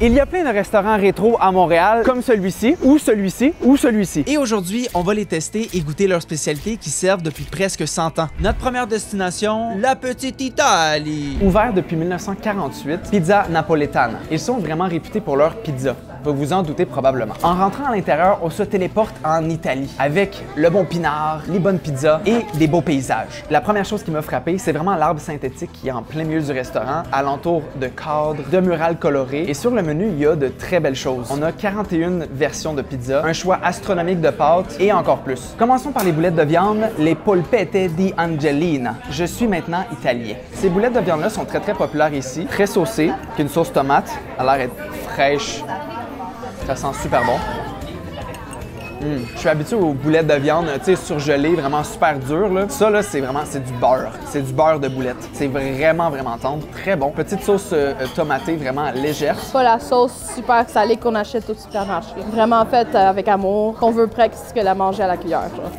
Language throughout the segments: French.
Il y a plein de restaurants rétro à Montréal, comme celui-ci, ou celui-ci, ou celui-ci. Et aujourd'hui, on va les tester et goûter leurs spécialités qui servent depuis presque 100 ans. Notre première destination, la Petite Italie. Ouvert depuis 1948, Pizza Napoletana. Ils sont vraiment réputés pour leur pizza. Vous vous en doutez probablement. En rentrant à l'intérieur, on se téléporte en Italie avec le bon pinard, les bonnes pizzas et des beaux paysages. La première chose qui m'a frappé, c'est vraiment l'arbre synthétique qui est en plein milieu du restaurant, alentour de cadres, de murales colorées. Et sur le menu, il y a de très belles choses. On a 41 versions de pizza, un choix astronomique de pâtes et encore plus. Commençons par les boulettes de viande, les polpette di Angelina. Je suis maintenant italien. Ces boulettes de viande-là sont très populaires ici, très saucées, qu'une sauce tomate, a l'air d'être fraîche. Ça sent super bon. Je suis habitué aux boulettes de viande, tu sais, surgelées, vraiment super dures. Là. Ça, là, c'est du beurre. C'est du beurre de boulette. C'est vraiment tendre. Très bon. Petite sauce tomatée, vraiment légère. C'est pas la sauce super salée qu'on achète au supermarché. Vraiment faite avec amour, qu'on veut presque la manger à la cuillère. Genre.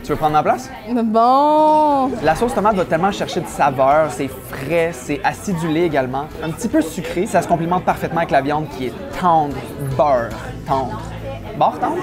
Tu veux prendre ma place? Bon! La sauce tomate va tellement chercher de saveur, c'est frais, c'est acidulé également, un petit peu sucré. Ça se complimente parfaitement avec la viande qui est tendre, beurre tendre. Beurre tendre?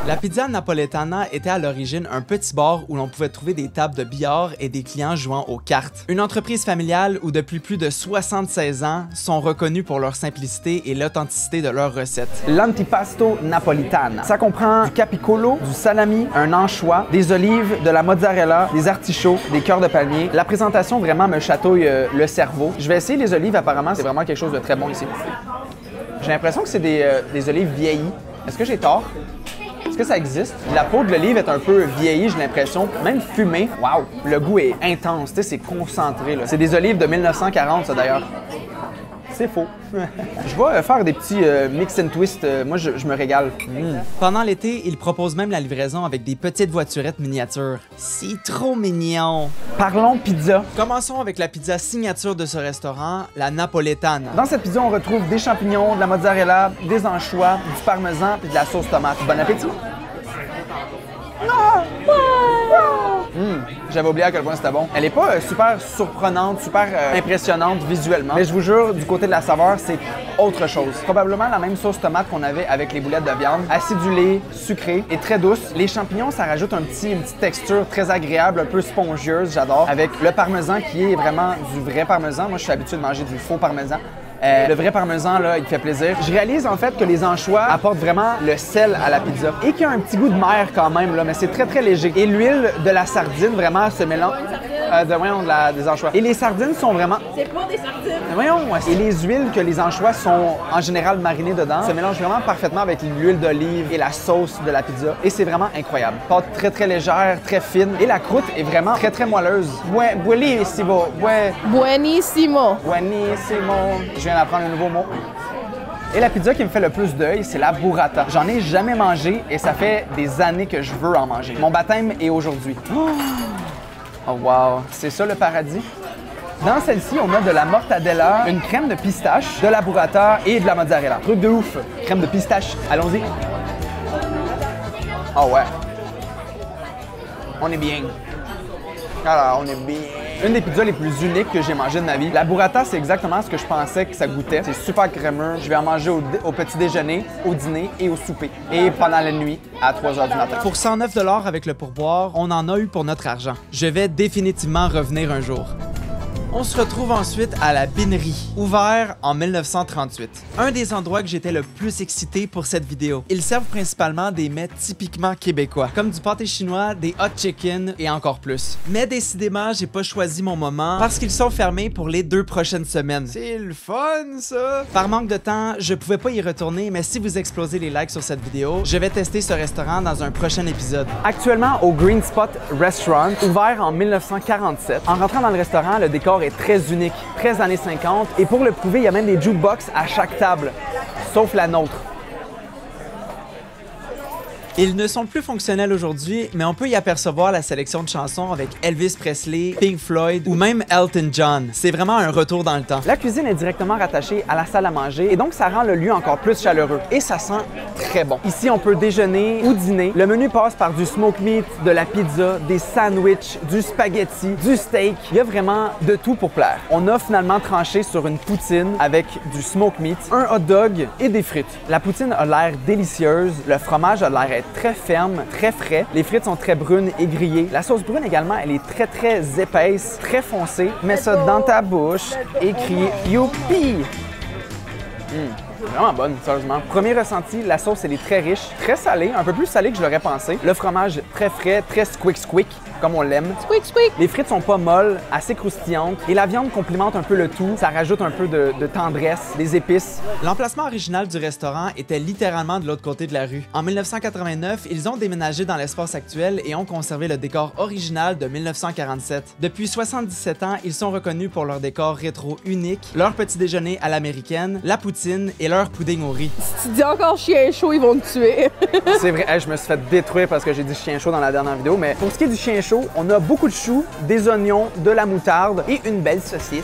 La Pizza Napoletana était à l'origine un petit bar où l'on pouvait trouver des tables de billard et des clients jouant aux cartes. Une entreprise familiale où depuis plus de 76 ans sont reconnus pour leur simplicité et l'authenticité de leurs recettes. L'antipasto napolitana. Ça comprend du capicolo, du salami, un anchois, des olives, de la mozzarella, des artichauts, des cœurs de palmier. La présentation vraiment me chatouille le cerveau. Je vais essayer les olives, apparemment c'est vraiment quelque chose de très bon ici. J'ai l'impression que c'est des olives vieillies. Est-ce que j'ai tort? Est-ce que ça existe? La peau de l'olive est un peu vieillie, j'ai l'impression, même fumée. Waouh! Le goût est intense, tu sais, c'est concentré. C'est des olives de 1940, ça d'ailleurs. C'est faux. Je vais faire des petits mix and twist. Moi, je me régale. Pendant l'été, ils proposent même la livraison avec des petites voiturettes miniatures. C'est trop mignon! Parlons pizza. Commençons avec la pizza signature de ce restaurant, la Napoletana. Dans cette pizza, on retrouve des champignons, de la mozzarella, des anchois, du parmesan et de la sauce tomate. Bon appétit! J'avais oublié à quel point c'était bon. Elle est pas super surprenante, super impressionnante visuellement, mais je vous jure, du côté de la saveur, c'est autre chose. Probablement la même sauce tomate qu'on avait avec les boulettes de viande, acidulée, sucrée et très douce. Les champignons, ça rajoute une petite texture très agréable, un peu spongieuse, j'adore, avec le parmesan qui est vraiment du vrai parmesan. Moi, je suis habitué de manger du faux parmesan. Le vrai parmesan, là, il fait plaisir. Je réalise en fait que les anchois apportent vraiment le sel à la pizza et qu'il y a un petit goût de mer quand même, là, mais c'est très léger. Et l'huile de la sardine vraiment se mélange. Des anchois. Et les sardines sont vraiment. C'est pas des sardines! Voyons! Et les huiles que les anchois sont en général marinées dedans se mélangent vraiment parfaitement avec l'huile d'olive et la sauce de la pizza. Et c'est vraiment incroyable. Pâte très légère, très fine. Et la croûte est vraiment très moelleuse. Buonissimo. Buonissimo! Buonissimo. Je viens d'apprendre un nouveau mot. Et la pizza qui me fait le plus d'œil, c'est la burrata. J'en ai jamais mangé et ça fait des années que je veux en manger. Mon baptême est aujourd'hui. Oh wow, c'est ça le paradis? Dans celle-ci, on a de la mortadella, une crème de pistache, de la burrata et de la mozzarella. Truc de ouf, crème de pistache. Allons-y. Oh ouais. On est bien. Alors, on est bien. Une des pizzas les plus uniques que j'ai mangées de ma vie. La burrata, c'est exactement ce que je pensais que ça goûtait. C'est super crémeux. Je vais en manger au petit déjeuner, au dîner et au souper. Et pendant la nuit, à 3 h du matin. Pour 109 $ avec le pourboire, on en a eu pour notre argent. Je vais définitivement revenir un jour. On se retrouve ensuite à la Binerie, ouvert en 1938. Un des endroits que j'étais le plus excité pour cette vidéo. Ils servent principalement des mets typiquement québécois, comme du pâté chinois, des hot chicken et encore plus. Mais décidément, j'ai pas choisi mon moment parce qu'ils sont fermés pour les 2 prochaines semaines. C'est le fun, ça! Par manque de temps, je pouvais pas y retourner, mais si vous explosez les likes sur cette vidéo, je vais tester ce restaurant dans un prochain épisode. Actuellement au Green Spot Restaurant, ouvert en 1947. En rentrant dans le restaurant, le décor est très unique, très années 50. Et pour le prouver, il y a même des jukebox à chaque table, sauf la nôtre. Ils ne sont plus fonctionnels aujourd'hui, mais on peut y apercevoir la sélection de chansons avec Elvis Presley, Pink Floyd ou même Elton John. C'est vraiment un retour dans le temps. La cuisine est directement rattachée à la salle à manger et donc ça rend le lieu encore plus chaleureux. Et ça sent très bon. Ici, on peut déjeuner ou dîner. Le menu passe par du smoked meat, de la pizza, des sandwichs, du spaghetti, du steak. Il y a vraiment de tout pour plaire. On a finalement tranché sur une poutine avec du smoked meat, un hot dog et des frites. La poutine a l'air délicieuse. Le fromage a l'air d'être très ferme, très frais. Les frites sont très brunes et grillées. La sauce brune également, elle est très épaisse, très foncée. Mets ça dans ta bouche et crie « Youpi !» Vraiment bonne, sérieusement. Premier ressenti, la sauce, elle est très riche, très salée, un peu plus salée que je l'aurais pensé. Le fromage, très frais, très squick, comme on l'aime. Squeak! Les frites sont pas molles, assez croustillantes. Et la viande complimente un peu le tout. Ça rajoute un peu de tendresse, des épices. L'emplacement original du restaurant était littéralement de l'autre côté de la rue. En 1989, ils ont déménagé dans l'espace actuel et ont conservé le décor original de 1947. Depuis 77 ans, ils sont reconnus pour leur décor rétro unique, leur petit déjeuner à l'américaine, la poutine et leur pudding au riz. Si tu dis encore chien chaud, ils vont te tuer. C'est vrai, je me suis fait détruire parce que j'ai dit chien chaud dans la dernière vidéo, mais pour ce qui est du chien chaud, on a beaucoup de choux, des oignons, de la moutarde et une belle saucisse.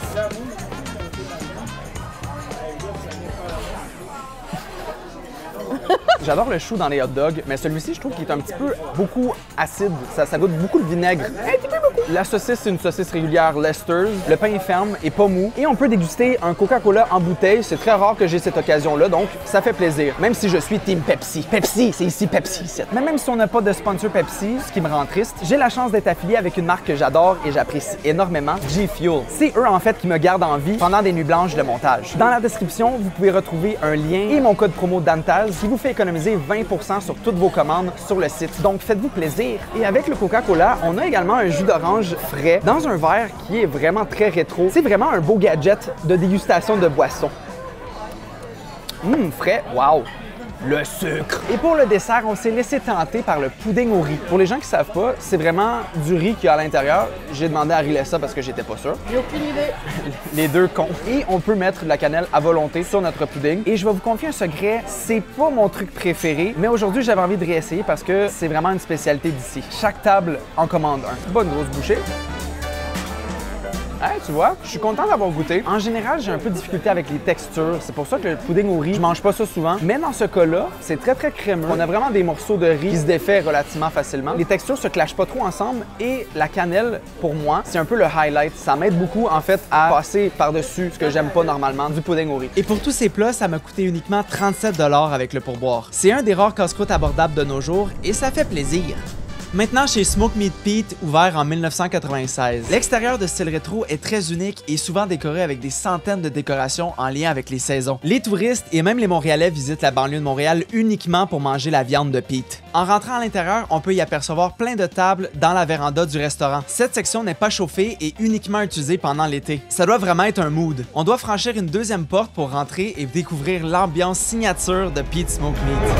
J'adore le chou dans les hot dogs, mais celui-ci, je trouve qu'il est un petit peu beaucoup acide. Ça goûte beaucoup de vinaigre. Un petit peu beaucoup. La saucisse, c'est une saucisse régulière Lester's. Le pain est ferme et pas mou. Et on peut déguster un Coca-Cola en bouteille. C'est très rare que j'ai cette occasion-là, donc ça fait plaisir. Même si je suis team Pepsi. Pepsi, c'est ici Pepsi. Mais même si on n'a pas de sponsor Pepsi, ce qui me rend triste, j'ai la chance d'être affilié avec une marque que j'adore et j'apprécie énormément, G-Fuel. C'est eux, en fait, qui me gardent en vie pendant des nuits blanches de montage. Dans la description, vous pouvez retrouver un lien et mon code promo Dantaz qui vous fait économiser 20% sur toutes vos commandes sur le site. Donc, faites-vous plaisir. Et avec le Coca-Cola, on a également un jus d'orange frais dans un verre qui est vraiment très rétro. C'est vraiment un beau gadget de dégustation de boissons. Frais, wow! Le sucre. Et pour le dessert, on s'est laissé tenter par le pudding au riz. Pour les gens qui savent pas, c'est vraiment du riz qu'il y a à l'intérieur. J'ai demandé à Rilessa parce que j'étais pas sûr. J'ai aucune idée. Les deux cons. Et on peut mettre de la cannelle à volonté sur notre pudding. Et je vais vous confier un secret, c'est pas mon truc préféré, mais aujourd'hui j'avais envie de réessayer parce que c'est vraiment une spécialité d'ici. Chaque table en commande un. Bonne grosse bouchée. Hey, tu vois, je suis content d'avoir goûté. En général, j'ai un peu de difficulté avec les textures. C'est pour ça que le pudding au riz, je mange pas ça souvent. Mais dans ce cas-là, c'est très crémeux. On a vraiment des morceaux de riz qui se défait relativement facilement. Les textures se clashent pas trop ensemble et la cannelle, pour moi, c'est un peu le highlight. Ça m'aide beaucoup, en fait, à passer par-dessus ce que j'aime pas normalement, du pudding au riz. Et pour tous ces plats, ça m'a coûté uniquement 37 $ avec le pourboire. C'est un des rares casse-croûtes abordables de nos jours et ça fait plaisir. Maintenant chez Smoked Meat Pete, ouvert en 1996. L'extérieur de style rétro est très unique et souvent décoré avec des centaines de décorations en lien avec les saisons. Les touristes et même les Montréalais visitent la banlieue de Montréal uniquement pour manger la viande de Pete. En rentrant à l'intérieur, on peut y apercevoir plein de tables dans la véranda du restaurant. Cette section n'est pas chauffée et uniquement utilisée pendant l'été. Ça doit vraiment être un mood. On doit franchir une deuxième porte pour rentrer et découvrir l'ambiance signature de Pete Smoked Meat.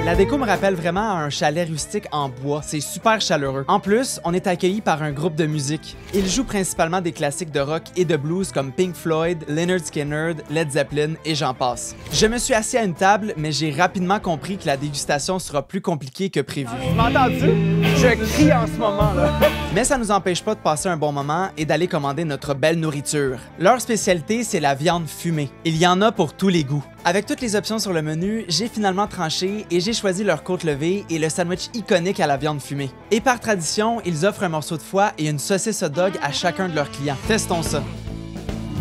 La déco me rappelle vraiment un chalet rustique en bois, c'est super chaleureux. En plus, on est accueilli par un groupe de musique. Ils jouent principalement des classiques de rock et de blues comme Pink Floyd, Lynyrd Skynyrd, Led Zeppelin et j'en passe. Je me suis assis à une table, mais j'ai rapidement compris que la dégustation sera plus compliquée que prévu. M'entends-tu? Je crie en ce moment, là. Mais ça nous empêche pas de passer un bon moment et d'aller commander notre belle nourriture. Leur spécialité, c'est la viande fumée. Il y en a pour tous les goûts. Avec toutes les options sur le menu, j'ai finalement tranché et j'ai choisi leur côte levée et le sandwich iconique à la viande fumée. Et par tradition, ils offrent un morceau de foie et une saucisse hot dog à chacun de leurs clients. Testons ça.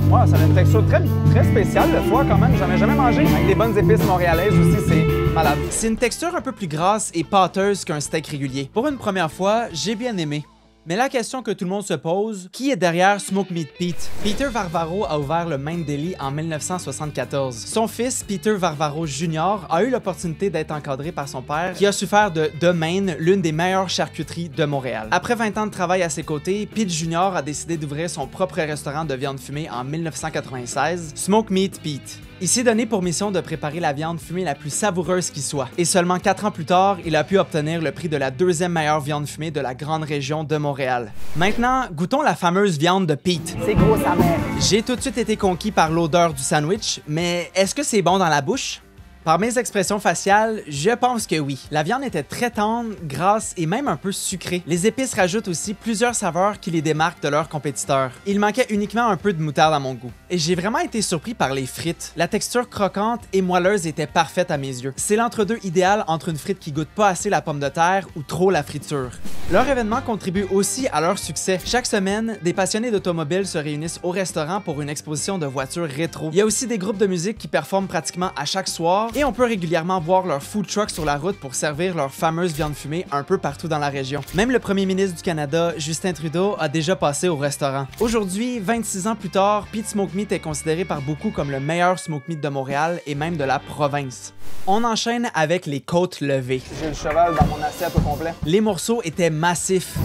Wow, ça a une texture très spéciale, le foie quand même. J'en ai jamais mangé. Avec des bonnes épices montréalaises aussi, c'est malade. C'est une texture un peu plus grasse et pâteuse qu'un steak régulier. Pour une première fois, j'ai bien aimé. Mais la question que tout le monde se pose, qui est derrière Smoked Meat Pete? Peter Varvaro a ouvert le Main Deli en 1974. Son fils, Peter Varvaro Jr., a eu l'opportunité d'être encadré par son père, qui a su faire de The Main l'une des meilleures charcuteries de Montréal. Après 20 ans de travail à ses côtés, Pete Jr. a décidé d'ouvrir son propre restaurant de viande fumée en 1996, Smoked Meat Pete. Il s'est donné pour mission de préparer la viande fumée la plus savoureuse qui soit. Et seulement 4 ans plus tard, il a pu obtenir le prix de la deuxième meilleure viande fumée de la grande région de Montréal. Montréal. Maintenant, goûtons la fameuse viande de Pete. C'est gros sa mère. J'ai tout de suite été conquis par l'odeur du sandwich, mais est-ce que c'est bon dans la bouche? Par mes expressions faciales, je pense que oui. La viande était très tendre, grasse et même un peu sucrée. Les épices rajoutent aussi plusieurs saveurs qui les démarquent de leurs compétiteurs. Il manquait uniquement un peu de moutarde à mon goût. Et j'ai vraiment été surpris par les frites. La texture croquante et moelleuse était parfaite à mes yeux. C'est l'entre-deux idéal entre une frite qui goûte pas assez la pomme de terre ou trop la friture. Leur événement contribue aussi à leur succès. Chaque semaine, des passionnés d'automobiles se réunissent au restaurant pour une exposition de voitures rétro. Il y a aussi des groupes de musique qui performent pratiquement à chaque soir et on peut régulièrement voir leurs food trucks sur la route pour servir leur fameuse viande fumée un peu partout dans la région. Même le premier ministre du Canada, Justin Trudeau, a déjà passé au restaurant. Aujourd'hui, 26 ans plus tard, Pete Smoke Meat est considéré par beaucoup comme le meilleur smoke meat de Montréal et même de la province. On enchaîne avec les côtes levées. J'ai le cheval dans mon assiette au complet. Les morceaux étaient massifs.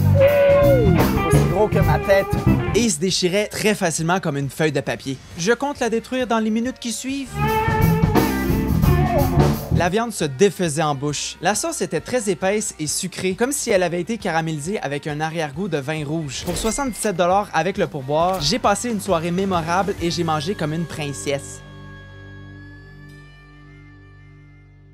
Aussi gros que ma tête. Et ils se déchiraient très facilement comme une feuille de papier. Je compte la détruire dans les minutes qui suivent. La viande se défaisait en bouche. La sauce était très épaisse et sucrée, comme si elle avait été caramélisée avec un arrière-goût de vin rouge. Pour 77 $ avec le pourboire, j'ai passé une soirée mémorable et j'ai mangé comme une princesse.